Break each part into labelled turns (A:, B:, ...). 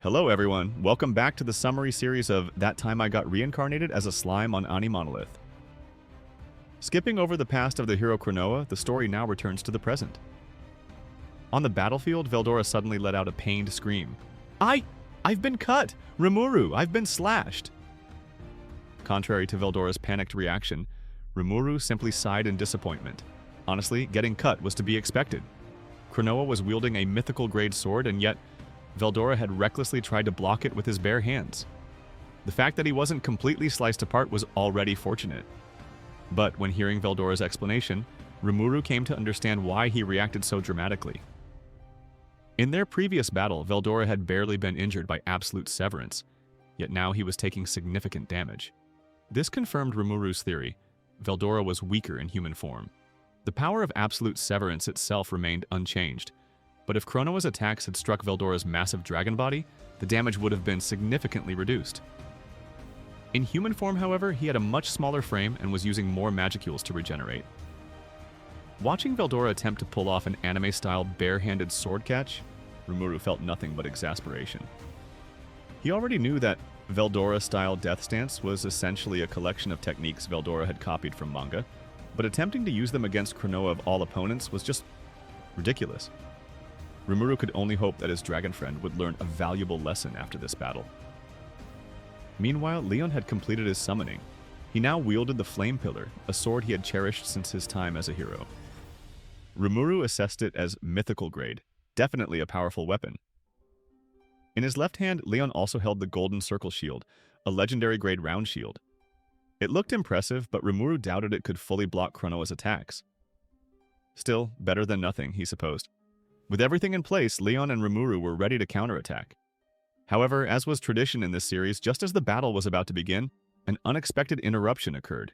A: Hello everyone, welcome back to the summary series of That Time I Got Reincarnated as a Slime on AniMonolith. Skipping over the past of the hero Cronoa, the story now returns to the present. On the battlefield, Veldora suddenly let out a pained scream. I've been cut! Rimuru, I've been slashed! Contrary to Veldora's panicked reaction, Rimuru simply sighed in disappointment. Honestly, getting cut was to be expected. Cronoa was wielding a mythical-grade sword, and yet Veldora had recklessly tried to block it with his bare hands. The fact that he wasn't completely sliced apart was already fortunate. But when hearing Veldora's explanation, Rimuru came to understand why he reacted so dramatically. In their previous battle, Veldora had barely been injured by absolute severance, yet now he was taking significant damage. This confirmed Rimuru's theory. Veldora was weaker in human form. The power of absolute severance itself remained unchanged, but if Cronoa's attacks had struck Veldora's massive dragon body, the damage would have been significantly reduced. In human form, however, he had a much smaller frame and was using more magicules to regenerate. Watching Veldora attempt to pull off an anime-style bare-handed sword catch, Rimuru felt nothing but exasperation. He already knew that Veldora-style death stance was essentially a collection of techniques Veldora had copied from manga, but attempting to use them against Cronoa of all opponents was just ridiculous. Rimuru could only hope that his dragon friend would learn a valuable lesson after this battle. Meanwhile, Leon had completed his summoning. He now wielded the Flame Pillar, a sword he had cherished since his time as a hero. Rimuru assessed it as mythical grade, definitely a powerful weapon. In his left hand, Leon also held the Golden Circle Shield, a legendary grade round shield. It looked impressive, but Rimuru doubted it could fully block Cronoa's attacks. Still, better than nothing, he supposed. With everything in place, Leon and Rimuru were ready to counterattack. However, as was tradition in this series, just as the battle was about to begin, an unexpected interruption occurred.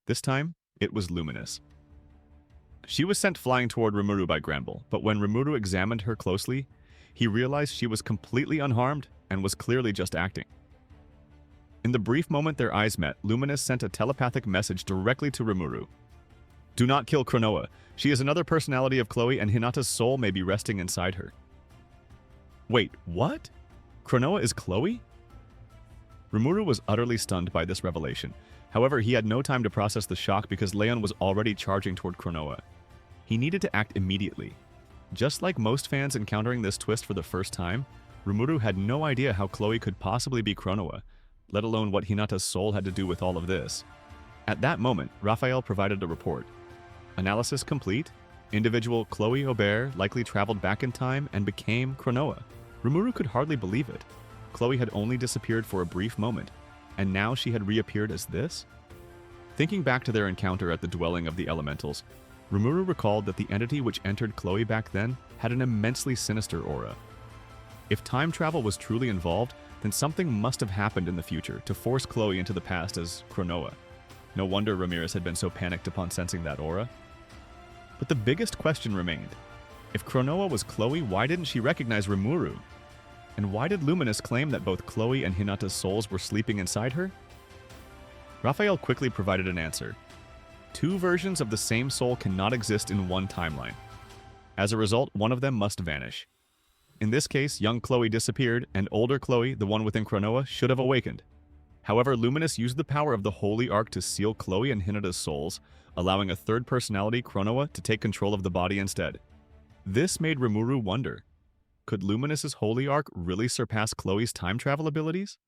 A: This time, it was Luminous. She was sent flying toward Rimuru by Granbell, but when Rimuru examined her closely, he realized she was completely unharmed and was clearly just acting. In the brief moment their eyes met, Luminous sent a telepathic message directly to Rimuru. Do not kill Cronoa. She is another personality of Chloe, and Hinata's soul may be resting inside her. Wait, what? Cronoa is Chloe? Rimuru was utterly stunned by this revelation. However, he had no time to process the shock because Leon was already charging toward Cronoa. He needed to act immediately. Just like most fans encountering this twist for the first time, Rimuru had no idea how Chloe could possibly be Cronoa, let alone what Hinata's soul had to do with all of this. At that moment, Raphael provided a report. Analysis complete. Individual Chloe Aubert likely traveled back in time and became Cronoa. Rimuru could hardly believe it. Chloe had only disappeared for a brief moment, and now she had reappeared as this? Thinking back to their encounter at the dwelling of the elementals, Rimuru recalled that the entity which entered Chloe back then had an immensely sinister aura. If time travel was truly involved, then something must have happened in the future to force Chloe into the past as Cronoa. No wonder Ramirez had been so panicked upon sensing that aura. But the biggest question remained. If Cronoa was Chloe, why didn't she recognize Rimuru? And why did Luminous claim that both Chloe and Hinata's souls were sleeping inside her? Raphael quickly provided an answer. Two versions of the same soul cannot exist in one timeline. As a result, one of them must vanish. In this case, young Chloe disappeared, and older Chloe, the one within Cronoa, should have awakened. However, Luminous used the power of the Holy Ark to seal Chloe and Hinata's souls, allowing a third personality, Cronoa, to take control of the body instead. This made Rimuru wonder, could Luminous's Holy Ark really surpass Chloe's time travel abilities?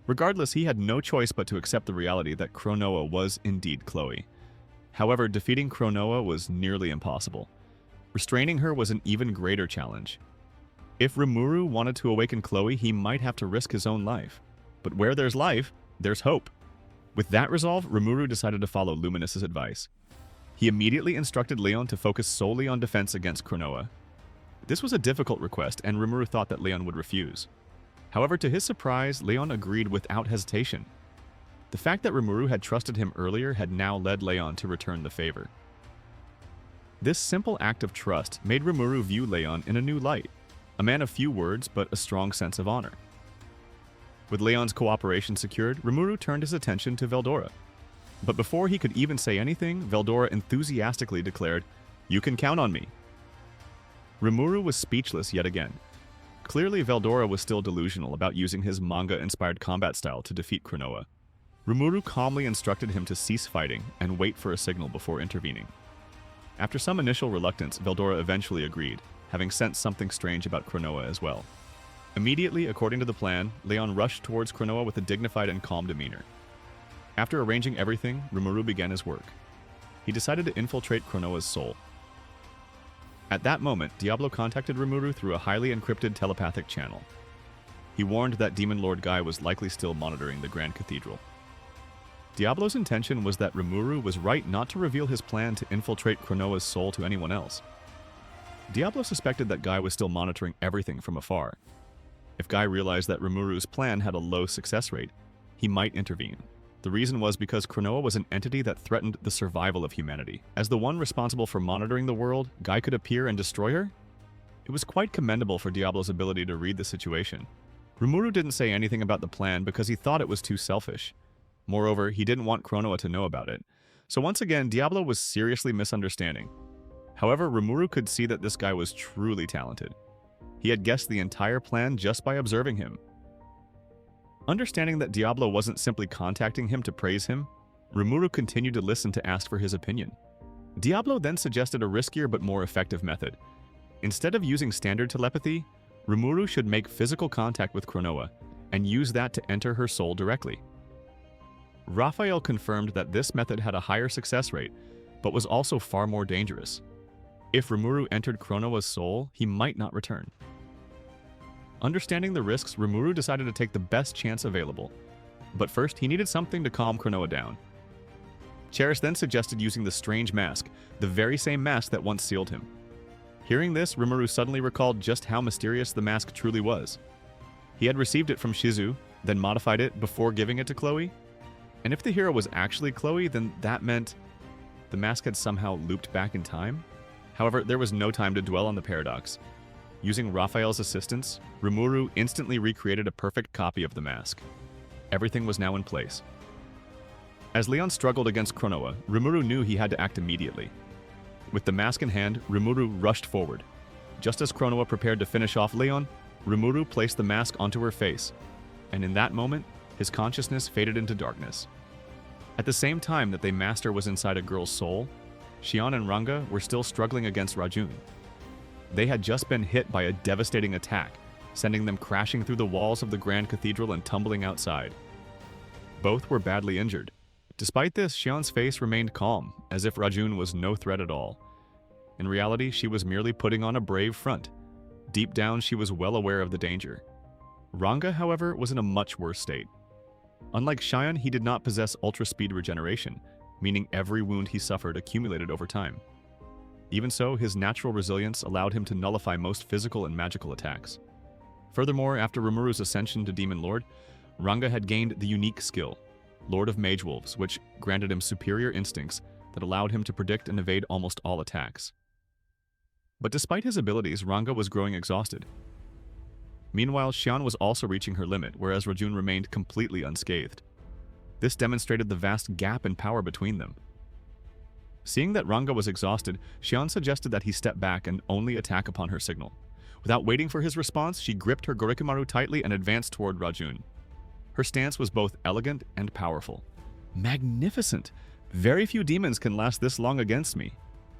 A: Regardless, he had no choice but to accept the reality that Cronoa was indeed Chloe. However, defeating Cronoa was nearly impossible. Restraining her was an even greater challenge. If Rimuru wanted to awaken Chloe, he might have to risk his own life. But where there's life, there's hope. With that resolve, Rimuru decided to follow Luminous's advice. He immediately instructed Leon to focus solely on defense against Cronoa. This was a difficult request, and Rimuru thought that Leon would refuse. However, to his surprise, Leon agreed without hesitation. The fact that Rimuru had trusted him earlier had now led Leon to return the favor. This simple act of trust made Rimuru view Leon in a new light, a man of few words but a strong sense of honor. With Leon's cooperation secured, Rimuru turned his attention to Veldora. But before he could even say anything, Veldora enthusiastically declared, "You can count on me." Rimuru was speechless yet again. Clearly, Veldora was still delusional about using his manga-inspired combat style to defeat Cronoa. Rimuru calmly instructed him to cease fighting and wait for a signal before intervening. After some initial reluctance, Veldora eventually agreed, having sensed something strange about Cronoa as well. Immediately, according to the plan, Leon rushed towards Cronoa with a dignified and calm demeanor. After arranging everything, Rimuru began his work. He decided to infiltrate Cronoa's soul. At that moment, Diablo contacted Rimuru through a highly encrypted telepathic channel. He warned that Demon Lord Guy was likely still monitoring the Grand Cathedral. Diablo's intention was that Rimuru was right not to reveal his plan to infiltrate Cronoa's soul to anyone else. Diablo suspected that Guy was still monitoring everything from afar. If Guy realized that Rimuru's plan had a low success rate, he might intervene. The reason was because Cronoa was an entity that threatened the survival of humanity. As the one responsible for monitoring the world, Guy could appear and destroy her? It was quite commendable for Diablo's ability to read the situation. Rimuru didn't say anything about the plan because he thought it was too selfish. Moreover, he didn't want Cronoa to know about it. So once again, Diablo was seriously misunderstanding. However, Rimuru could see that this guy was truly talented. He had guessed the entire plan just by observing him. Understanding that Diablo wasn't simply contacting him to praise him, Rimuru continued to listen to ask for his opinion. Diablo then suggested a riskier but more effective method. Instead of using standard telepathy, Rimuru should make physical contact with Cronoa and use that to enter her soul directly. Raphael confirmed that this method had a higher success rate, but was also far more dangerous. If Rimuru entered Cronoa's soul, he might not return. Understanding the risks, Rimuru decided to take the best chance available. But first, he needed something to calm Cronoa down. Cherish then suggested using the strange mask, the very same mask that once sealed him. Hearing this, Rimuru suddenly recalled just how mysterious the mask truly was. He had received it from Shizu, then modified it before giving it to Chloe. And if the hero was actually Chloe, then that meant the mask had somehow looped back in time? However, there was no time to dwell on the paradox. Using Raphael's assistance, Rimuru instantly recreated a perfect copy of the mask. Everything was now in place. As Leon struggled against Cronoa, Rimuru knew he had to act immediately. With the mask in hand, Rimuru rushed forward. Just as Cronoa prepared to finish off Leon, Rimuru placed the mask onto her face, and in that moment, his consciousness faded into darkness. At the same time that the master was inside a girl's soul, Shion and Ranga were still struggling against Razul. They had just been hit by a devastating attack, sending them crashing through the walls of the Grand Cathedral and tumbling outside. Both were badly injured. Despite this, Shion's face remained calm, as if Razul was no threat at all. In reality, she was merely putting on a brave front. Deep down, she was well aware of the danger. Ranga, however, was in a much worse state. Unlike Shion, he did not possess ultra-speed regeneration, meaning every wound he suffered accumulated over time. Even so, his natural resilience allowed him to nullify most physical and magical attacks. Furthermore, after Rimuru's ascension to Demon Lord, Ranga had gained the unique skill, Lord of Mage Wolves, which granted him superior instincts that allowed him to predict and evade almost all attacks. But despite his abilities, Ranga was growing exhausted. Meanwhile, Shion was also reaching her limit, whereas Razul remained completely unscathed. This demonstrated the vast gap in power between them. Seeing that Ranga was exhausted, Shion suggested that he step back and only attack upon her signal. Without waiting for his response, she gripped her Gorikimaru tightly and advanced toward Razul. Her stance was both elegant and powerful. "Magnificent! Very few demons can last this long against me,"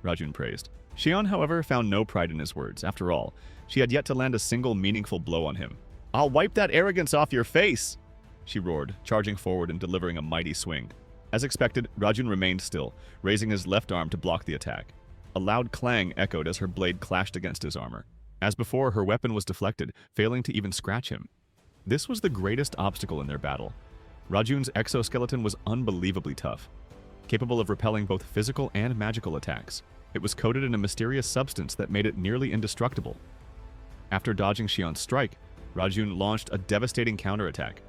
A: Razul praised. Shion, however, found no pride in his words. After all, she had yet to land a single meaningful blow on him. "I'll wipe that arrogance off your face!" she roared, charging forward and delivering a mighty swing. As expected, Razul remained still, raising his left arm to block the attack. A loud clang echoed as her blade clashed against his armor. As before, her weapon was deflected, failing to even scratch him. This was the greatest obstacle in their battle. Razul's exoskeleton was unbelievably tough, capable of repelling both physical and magical attacks. It was coated in a mysterious substance that made it nearly indestructible. After dodging Shion's strike, Razul launched a devastating counterattack.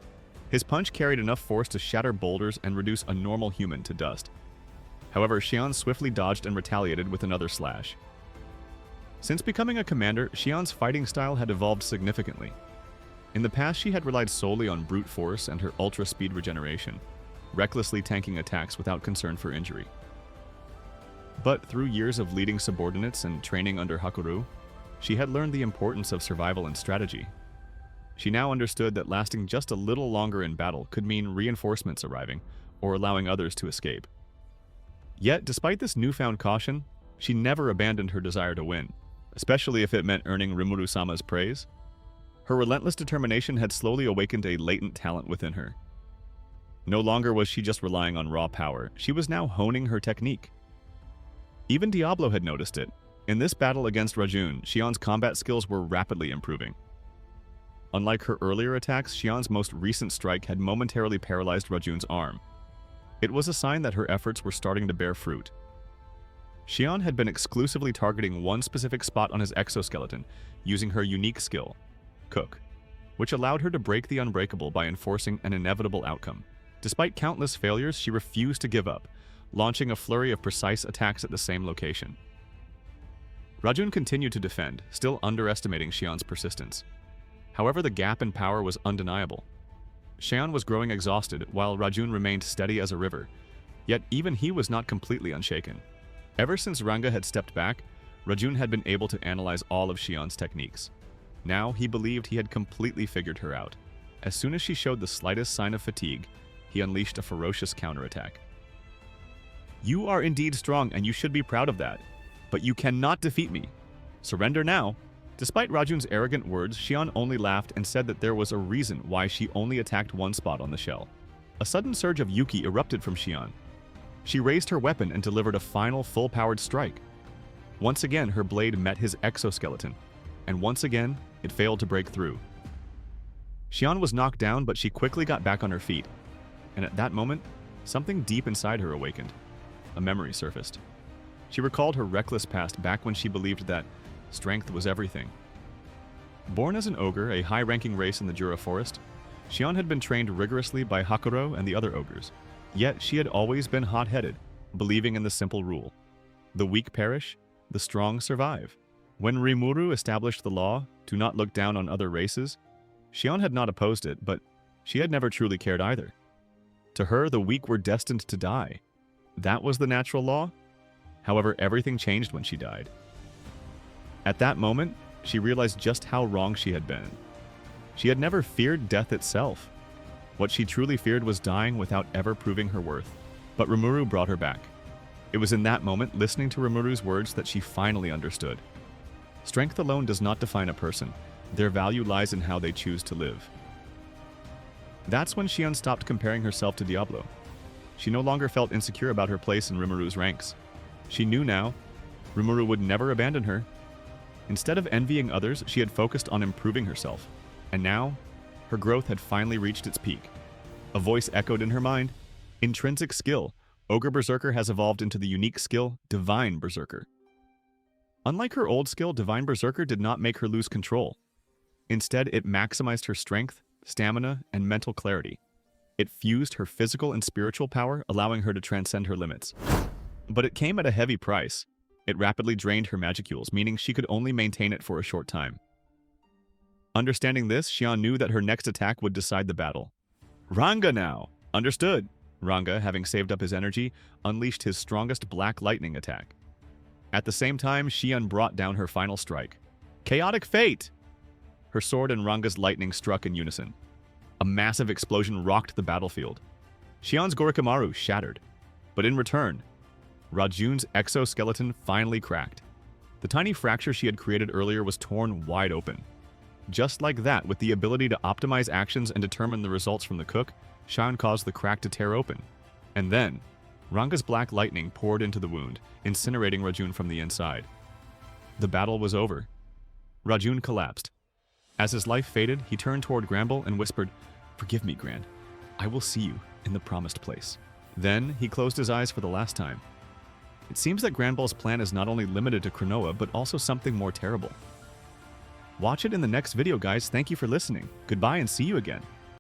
A: His punch carried enough force to shatter boulders and reduce a normal human to dust. However, Shion swiftly dodged and retaliated with another slash. Since becoming a commander, Shion's fighting style had evolved significantly. In the past, she had relied solely on brute force and her ultra-speed regeneration, recklessly tanking attacks without concern for injury. But through years of leading subordinates and training under Hakuryu, She had learned the importance of survival and strategy. She now understood that lasting just a little longer in battle could mean reinforcements arriving, or allowing others to escape. Yet, despite this newfound caution, she never abandoned her desire to win, especially if it meant earning Rimuru-sama's praise. Her relentless determination had slowly awakened a latent talent within her. No longer was she just relying on raw power, she was now honing her technique. Even Diablo had noticed it. In this battle against Razul, Shion's combat skills were rapidly improving. Unlike her earlier attacks, Shion's most recent strike had momentarily paralyzed Razul's arm. It was a sign that her efforts were starting to bear fruit. Shion had been exclusively targeting one specific spot on his exoskeleton, using her unique skill, Cook, which allowed her to break the unbreakable by enforcing an inevitable outcome. Despite countless failures, she refused to give up, launching a flurry of precise attacks at the same location. Razul continued to defend, still underestimating Shion's persistence. However, the gap in power was undeniable. Shion was growing exhausted, while Razul remained steady as a river, yet even he was not completely unshaken. Ever since Ranga had stepped back, Razul had been able to analyze all of Shion's techniques. Now he believed he had completely figured her out. As soon as she showed the slightest sign of fatigue, he unleashed a ferocious counterattack. "You are indeed strong, and you should be proud of that. But you cannot defeat me. Surrender now." Despite Razul's arrogant words, Shion only laughed and said that there was a reason why she only attacked one spot on the shell. A sudden surge of Yuki erupted from Shion. She raised her weapon and delivered a final full-powered strike. Once again, her blade met his exoskeleton, and once again, it failed to break through. Shion was knocked down, but she quickly got back on her feet. And at that moment, something deep inside her awakened. A memory surfaced. She recalled her reckless past back when she believed that strength was everything. Born as an ogre, a high-ranking race in the Jura forest, Shion had been trained rigorously by Hakuro and the other ogres. Yet she had always been hot-headed, believing in the simple rule: the weak perish, the strong survive. When Rimuru established the law, "Do not look down on other races," Shion had not opposed it, but she had never truly cared either. To her, the weak were destined to die. That was the natural law. However, everything changed when she died. At that moment, she realized just how wrong she had been. She had never feared death itself. What she truly feared was dying without ever proving her worth. But Rimuru brought her back. It was in that moment, listening to Rimuru's words, that she finally understood. Strength alone does not define a person. Their value lies in how they choose to live. That's when Shion stopped comparing herself to Diablo. She no longer felt insecure about her place in Rimuru's ranks. She knew now, Rimuru would never abandon her. Instead of envying others, she had focused on improving herself. And now, her growth had finally reached its peak. A voice echoed in her mind: "Intrinsic skill. Ogre Berserker has evolved into the unique skill, Divine Berserker." Unlike her old skill, Divine Berserker did not make her lose control. Instead, it maximized her strength, stamina, and mental clarity. It fused her physical and spiritual power, allowing her to transcend her limits. But it came at a heavy price. It rapidly drained her magicules, meaning she could only maintain it for a short time. Understanding this, Shion knew that her next attack would decide the battle. "Ranga now!" "Understood." Ranga, having saved up his energy, unleashed his strongest Black Lightning attack. At the same time, Shion brought down her final strike. "Chaotic Fate!" Her sword and Ranga's lightning struck in unison. A massive explosion rocked the battlefield. Shion's Gorikamaru shattered. But in return, Razul's exoskeleton finally cracked. The tiny fracture she had created earlier was torn wide open. Just like that, with the ability to optimize actions and determine the results from the cook, Shion caused the crack to tear open. And then, Ranga's black lightning poured into the wound, incinerating Razul from the inside. The battle was over. Razul collapsed. As his life faded, he turned toward Granbell and whispered, "Forgive me, Gran. I will see you in the promised place." Then, he closed his eyes for the last time. It seems that Granbell's plan is not only limited to Cronoa, but also something more terrible. Watch it in the next video, guys. Thank you for listening. Goodbye and see you again.